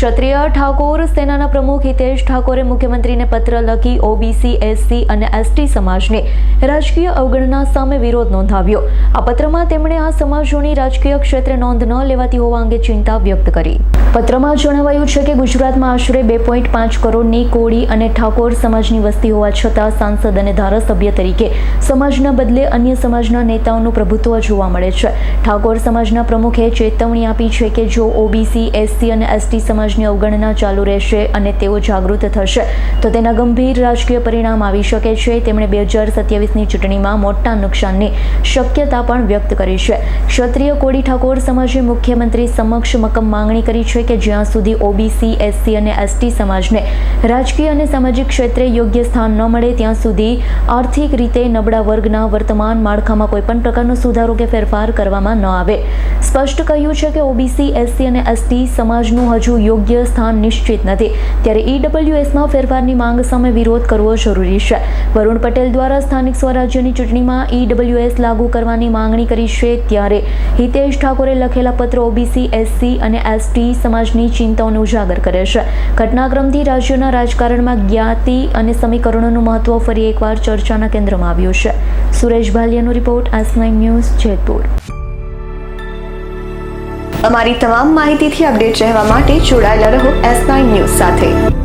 ક્ષત્રિય ઠાકોર સેનાના પ્રમુખ હિતેશ ઠાકોરે મુખ્યમંત્રીને પત્ર લખી ઓબીસી, એસસી અને એસટી સમાજને રાજકીય અવગણના સામે વિરોધ નોંધાવ્યો. આ પત્રમાં તેમણે આ સમાજોની રાજકીય ક્ષેત્રે નોંધ ન લેવાતી હોવા અંગે ચિંતા વ્યક્ત કરી. પત્રમાં જણાવાયું છે કે ગુજરાતમાં આશરે 2.5 કરોડની કોળી અને ઠાકોર સમાજની વસ્તી હોવા છતાં સાંસદ અને ધારાસભ્ય તરીકે સમાજના બદલે અન્ય સમાજના નેતાઓનું પ્રભુત્વ જોવા મળે છે. ઠાકોર સમાજના પ્રમુખે ચેતવણી આપી છે કે જો ઓબીસી, એસસી અને એસટી સમાજની અવગણના ચાલુ રહેશે અને તેઓ જાગૃત થશે તો તેના ગંભીર રાજકીય પરિણામ આવી શકે છે. તેમણે 2027ની ચૂંટણીમાં મોટા નુકસાનની શક્યતા પણ વ્યક્ત કરી છે. ક્ષત્રિય કોળી ઠાકોર સમાજે મુખ્યમંત્રી સમક્ષ મક્કમ માંગણી કરી છે કે જ્યાં સુધી ઓબીસી, એસસી અને એસટી સમાજને રાજકીય અને સામાજિક ક્ષેત્રે યોગ્ય સ્થાન ન મળે ત્યાં સુધી આર્થિક રીતે નબળા વર્ગના વર્તમાન માળખામાં કોઈપણ પ્રકારનો સુધારો કે ફેરફાર કરવામાં ન આવે. સ્પષ્ટ કહ્યું છે કે ઓબીસી, એસસી અને એસટી સમાજનું હજુ યોગ્ય સ્થાન નિશ્ચિત નથી, ત્યારે ઈડબ્લ્યુએસમાં ફેરફારની માંગ સામે વિરોધ કરવો જરૂરી છે. વરુણ પટેલ દ્વારા સ્થાનિક સ્વરાજ્યની ચૂંટણીમાં ઈડબ્લ્યુએસ લાગુ કરવાની માંગણી કરી છે, ત્યારે હિતેશ ઠાકોરે લખેલા પત્ર ઓબીસી, એસસી અને એસટી સમાજની ચિંતાઓને ઉજાગર કરે છે. ઘટનાક્રમથી રાજ્યના રાજકારણમાં જ્ઞાતિ અને સમીકરણોનું મહત્વ ફરી એકવાર ચર્ચાના કેન્દ્રમાં આવ્યું છે. સુરેશ ભાલિયાનો રિપોર્ટ, S9 ન્યૂઝ, જેતપુર. અમારી તમામ માહિતીથી અપડેટ રહેવા માટે જોડાયેલા રહો S9 ન્યૂઝ સાથે.